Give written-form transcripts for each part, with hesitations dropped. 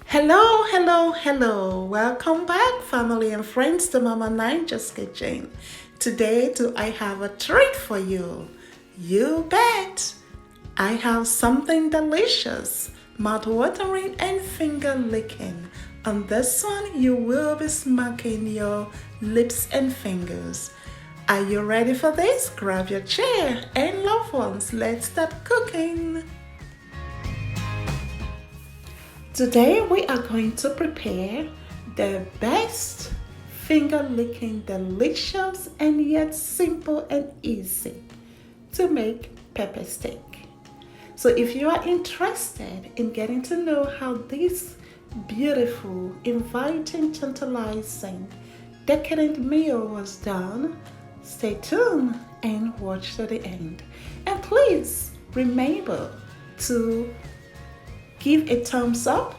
Hello, hello, hello. Welcome back, family and friends, to Mama Ninja's Kitchen. Today, do I have a treat for you? You bet. I have something delicious, mouth-watering and finger-licking. On this one, you will be smacking your lips and fingers. Are you ready for this? Grab your chair and loved ones, let's start cooking. Today we are going to prepare the best finger licking, delicious and yet simple and easy to make pepper steak. So if you are interested in getting to know how this beautiful, inviting, tantalizing, decadent meal was done, stay tuned and watch to the end. And please remember to give a thumbs up,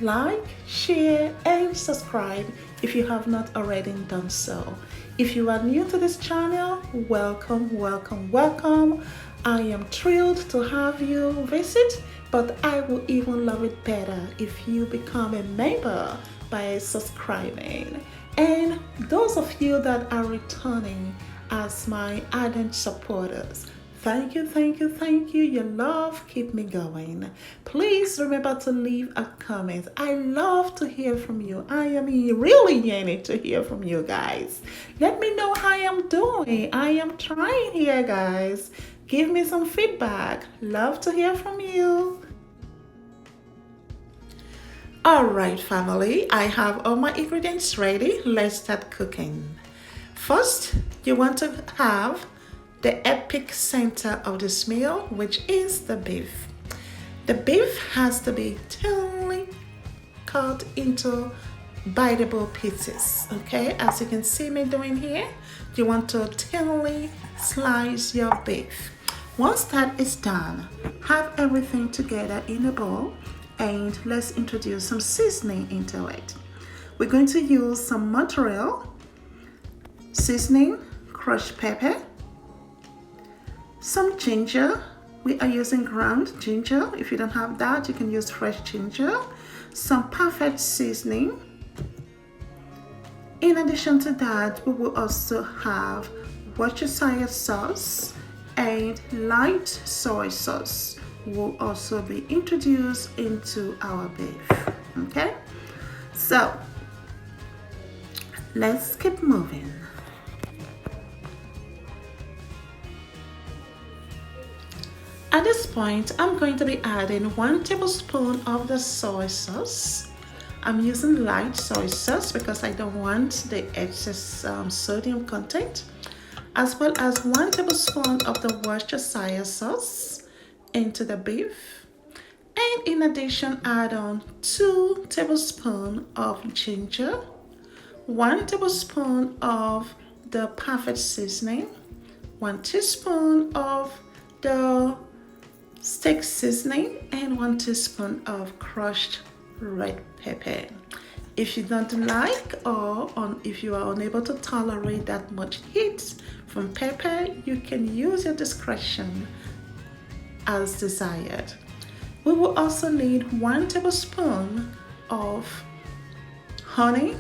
like, share, and subscribe if you have not already done so. If you are new to this channel, welcome, welcome, welcome. I am thrilled to have you visit, but I will even love it better if you become a member by subscribing. And those of you that are returning as my ardent supporters, thank you, thank you, thank you. Your love keep me going. Please remember to leave a comment. I love to hear from you. I am really yearning to hear from you guys. Let me know how I am doing. I am trying here, guys. Give me some feedback. Love to hear from you. Alright, family. I have all my ingredients ready. Let's start cooking. First, you want to have the epic center of this meal, which is the beef. The beef has to be thinly cut into biteable pieces, okay? As you can see me doing here, you want to thinly slice your beef. Once that is done, have everything together in a bowl and let's introduce some seasoning into it. We're going to use some Montreal seasoning, crushed pepper, some ginger. We are using ground ginger. If you don't have that, you can use fresh ginger. Some perfect seasoning. In addition to that, we will also have Worcestershire sauce and light soy sauce will also be introduced into our beef. Okay, so let's keep moving. At this point, I'm going to be adding 1 tablespoon of the soy sauce. I'm using light soy sauce because I don't want the excess sodium content, as well as 1 tablespoon of the Worcestershire sauce into the beef. And in addition, add on 2 tablespoons of ginger, 1 tablespoon of the perfect seasoning, 1 teaspoon of the steak seasoning, and 1 teaspoon of crushed red pepper. If you don't like or if you are unable to tolerate that much heat from pepper, you can use your discretion as desired. We will also need 1 tablespoon of honey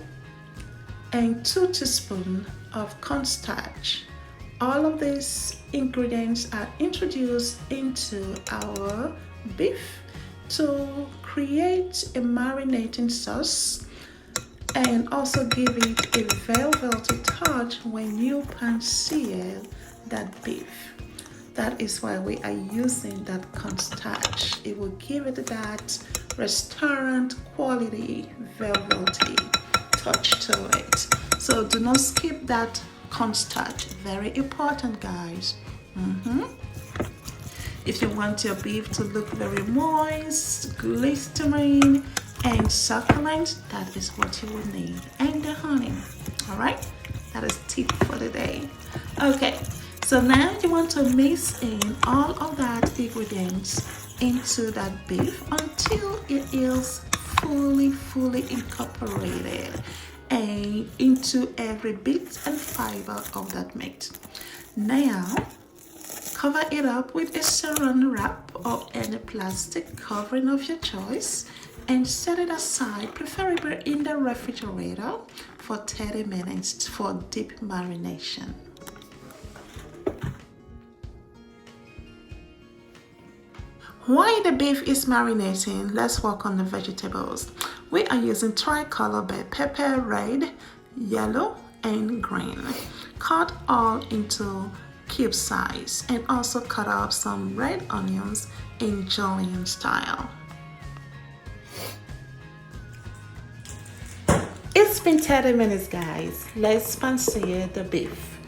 and 2 teaspoons of cornstarch. All of these ingredients are introduced into our beef to create a marinating sauce and also give it a velvety touch when you pan sear that beef. That is why we are using that cornstarch. It will give it that restaurant quality velvety touch to it. So do not skip that cornstarch. Very important, guys. If you want your beef to look very moist, glistering, and succulent, that is what you will need. And the honey. Alright? That is tip for the day. Okay, so now you want to mix in all of that ingredients into that beef until it is fully incorporated and into every bit and fiber of that meat. Now, Cover it up with a saran wrap or any plastic covering of your choice and set it aside, preferably in the refrigerator, for 30 minutes for deep marination. While the beef is marinating, let's work on the vegetables. We are using tricolor bell pepper, red, yellow, and green. Cut all into cube size and also cut up some red onions in julienne style. It's been 30 minutes, guys. Let's pan-sear the beef.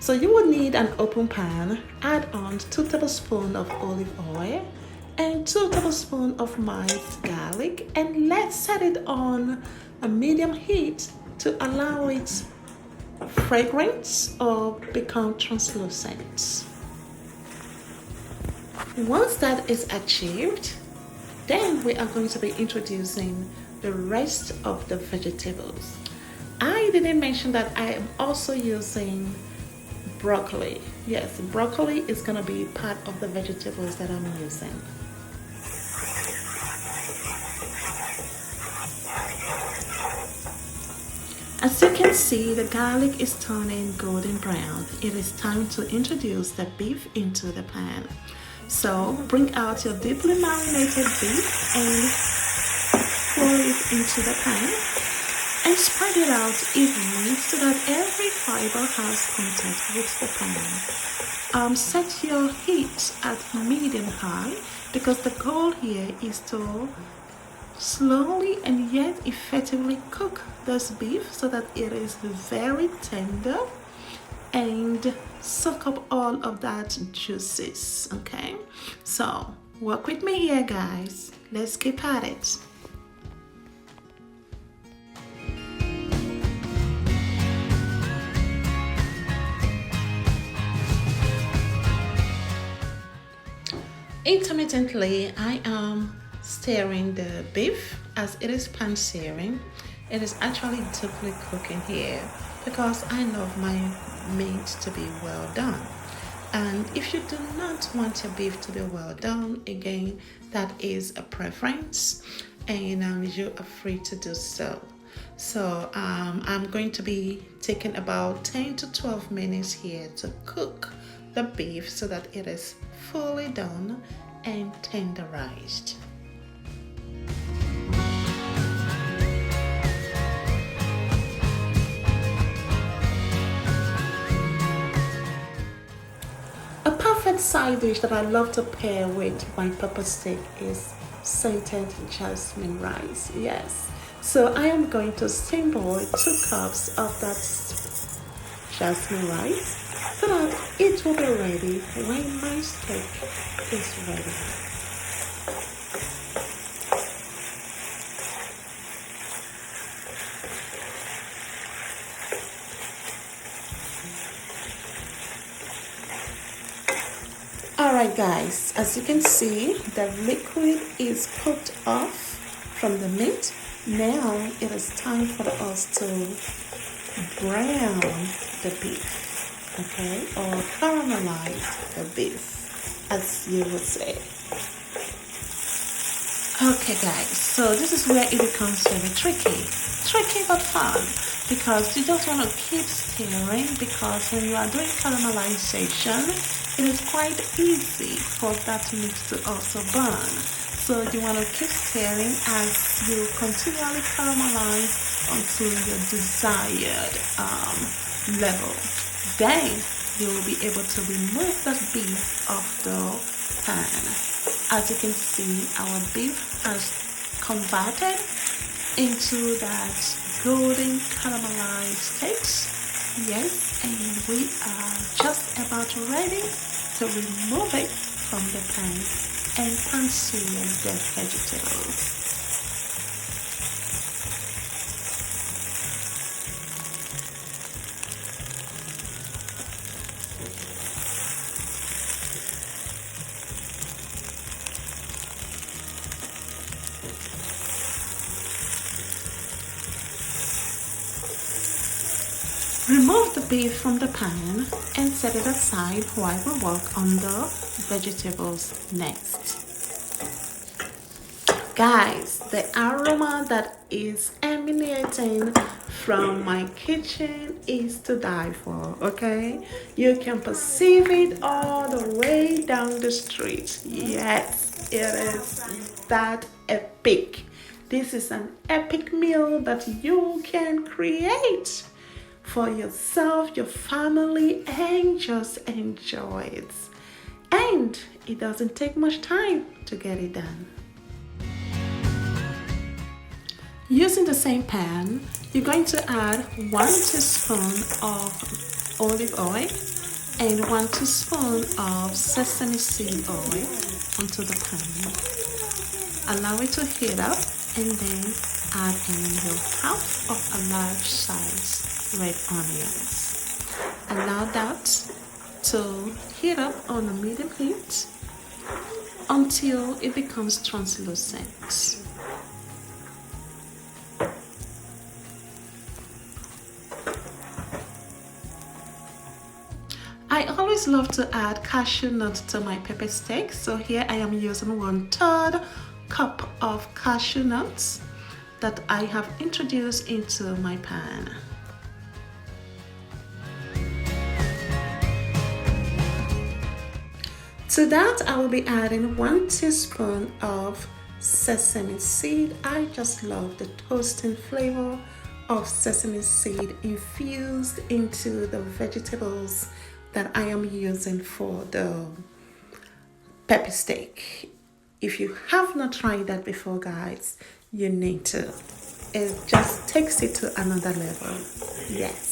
So you will need an open pan. Add on 2 tablespoons of olive oil and 2 tablespoons of minced garlic, and let's set it on a medium heat to allow its fragrance or become translucent. Once that is achieved, then we are going to be introducing the rest of the vegetables. I didn't mention that I am also using broccoli. Yes, broccoli is going to be part of the vegetables that I'm using. As you can see, the garlic is turning golden brown. It is time to introduce the beef into the pan. So bring out your deeply marinated beef and pour it into the pan and spread it out evenly so that every fiber has contact with the pan. Set your heat at medium high because the goal here is to slowly and yet effectively cook this beef so that it is very tender and soak up all of that juices. Okay, so work with me here, guys. Let's keep at it. Intermittently, I am stirring the beef as it is pan searing. It is actually deeply cooking here because I love my meat to be well done. And if you do not want your beef to be well done, again, that is a preference and you are free to do so. So I'm going to be taking about 10 to 12 minutes here to cook the beef so that it is fully done and tenderized. A perfect side dish that I love to pair with my pepper steak is scented jasmine rice. Yes, so I am going to steam boil 2 cups of that jasmine rice so that it will be ready when my steak is ready. Alright guys, as you can see, the liquid is cooked off from the meat. Now it is time for us to brown the beef, okay, or caramelize the beef, as you would say. Okay guys, so this is where it becomes very tricky but fun, because you just want to keep stirring, because when you are doing caramelization, it is quite easy for that meat to also burn. So you want to keep stirring as you continually caramelize until your desired level. Then you will be able to remove the beef off the pan. As you can see, our beef has converted into that golden caramelized steaks. Yes, and we are just about ready to remove it from the pan and pan-sear the vegetables. Remove the beef from the pan and set it aside while we work on the vegetables next. Guys, the aroma that is emanating from my kitchen is to die for, okay? You can perceive it all the way down the street. Yes, it is that epic. This is an epic meal that you can create for yourself, your family, and just enjoy it. And it doesn't take much time to get it done. Using the same pan, you're going to add 1 teaspoon of olive oil and 1 teaspoon of sesame seed oil onto the pan. Allow it to heat up and then add in your half of a large size red onions. Allow that to heat up on a medium heat until it becomes translucent. I always love to add cashew nuts to my pepper steak, so here I am using 1/3 cup of cashew nuts that I have introduced into my pan. To that, I will be adding 1 teaspoon of sesame seed. I just love the toasting flavor of sesame seed infused into the vegetables that I am using for the pepper steak. If you have not tried that before, guys, you need to. It just takes it to another level. Yes.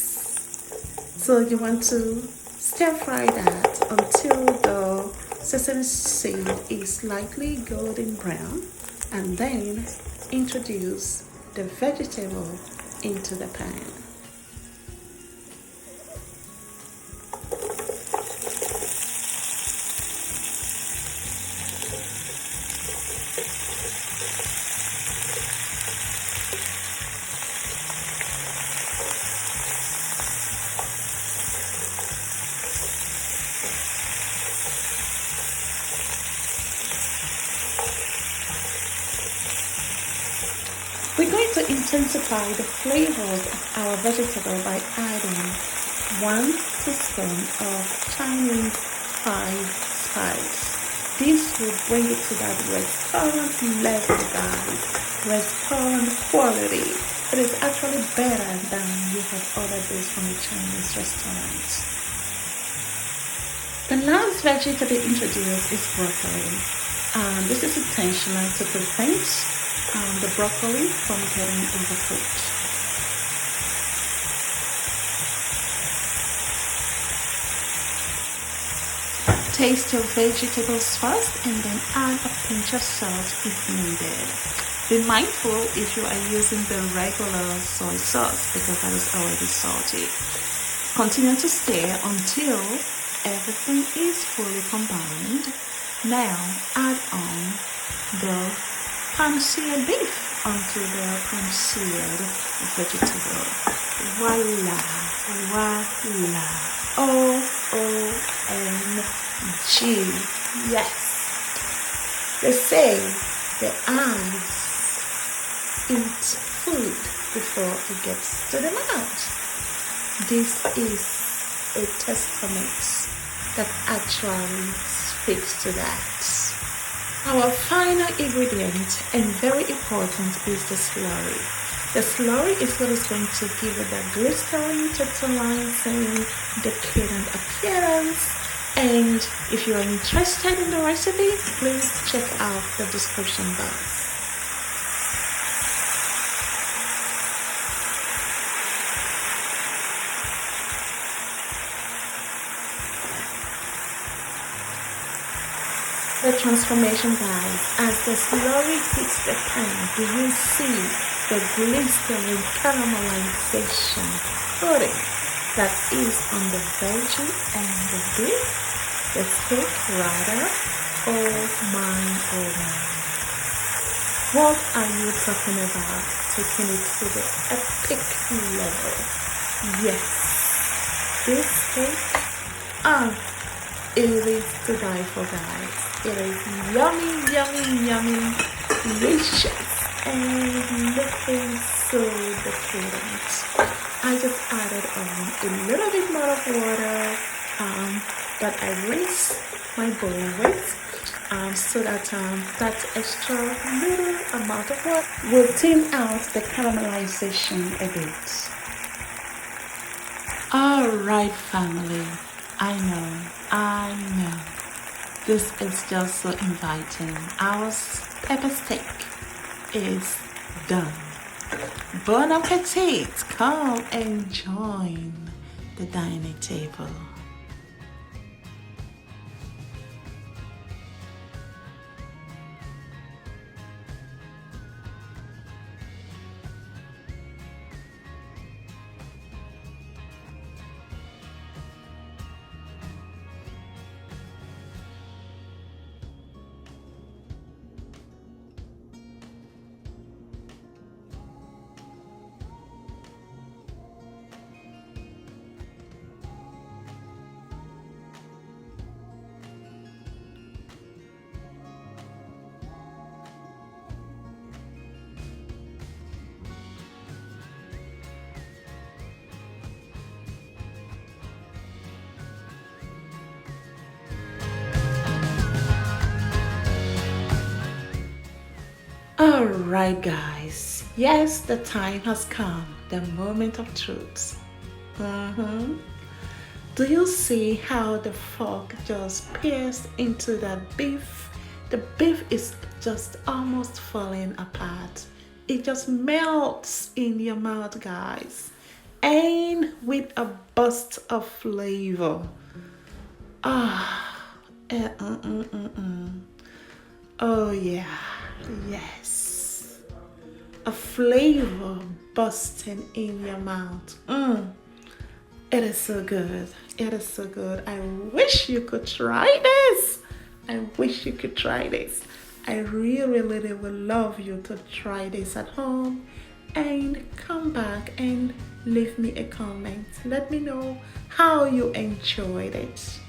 So you want to stir fry that until the sesame seed is slightly golden brown, and then introduce the vegetable into the pan. We're going to intensify the flavors of our vegetable by adding 1 teaspoon of Chinese fried spice. This will bring it to that restaurant level, guys. Restaurant quality. It is actually better than you have ordered this from a Chinese restaurant. The last veggie to be introduced is broccoli. This is intentional to prevent the broccoli from getting overcooked. Taste your vegetables first and then add a pinch of salt if needed. Be mindful if you are using the regular soy sauce because that is already salty. Continue to stir until everything is fully combined. Now add on the pan-seared beef onto the pan-seared vegetable. Voila, voila. O-O-M-G. Yes. They say the eyes eat food before it gets to the mouth. This is a testament that actually speaks to that. Our final ingredient, and very important, is the slurry. The slurry is what is going to give it that glistening, tantalizing, decadent appearance. And if you are interested in the recipe, please check out the description box. The transformation, guys, as the slurry hits the pan, do you see the glistering caramelization coating that is on the veggie and the beef? The steak rather. Oh my. What are you talking about? Taking it to the epic level. Yes. this steak, it is to die for, guys. It is yummy, yummy, yummy, delicious, and looking so decadent. I just added a little bit more of water that I rinsed my bowl with, so that that extra little amount of water will thin out the caramelization a bit. Alright, family, I know, this is just so inviting. Our pepper steak is done. Bon appetit, come and join the dining table. Alright, guys, yes, the time has come, the moment of truth. Do you see how the fork just pierced into that beef? The beef is just almost falling apart. It just melts in your mouth, guys, and with a burst of flavor. Oh yeah, yes, a flavor bursting in your mouth. It is so good. It is so good. I wish you could try this. I wish you could try this. I really, really would love you to try this at home and come back and leave me a comment. Let me know how you enjoyed it.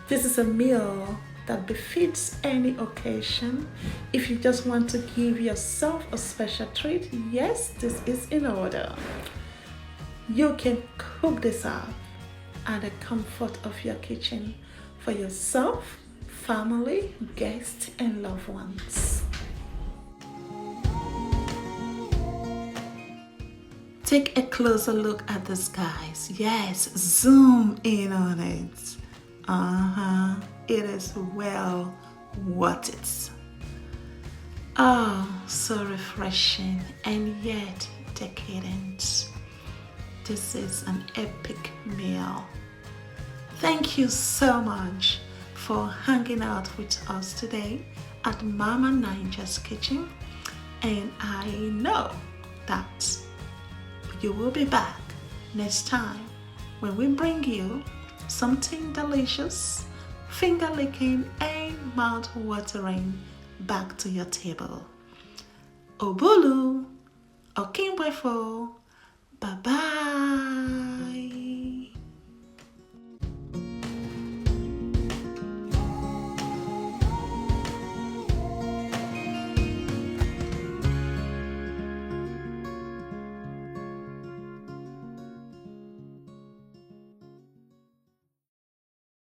This is a meal that befits any occasion. If you just want to give yourself a special treat, yes, this is in order. You can cook this up at the comfort of your kitchen for yourself, family, guests, and loved ones. Take a closer look at this, guys. Yes, zoom in on it. It is well worth it. Oh, so refreshing and yet decadent. This is an epic meal. Thank you so much for hanging out with us today at Mama Ninja's kitchen, and I know that you will be back next time when we bring you something delicious, finger-licking and mouth-watering back to your table. Obulu, Okinwefo, bye-bye.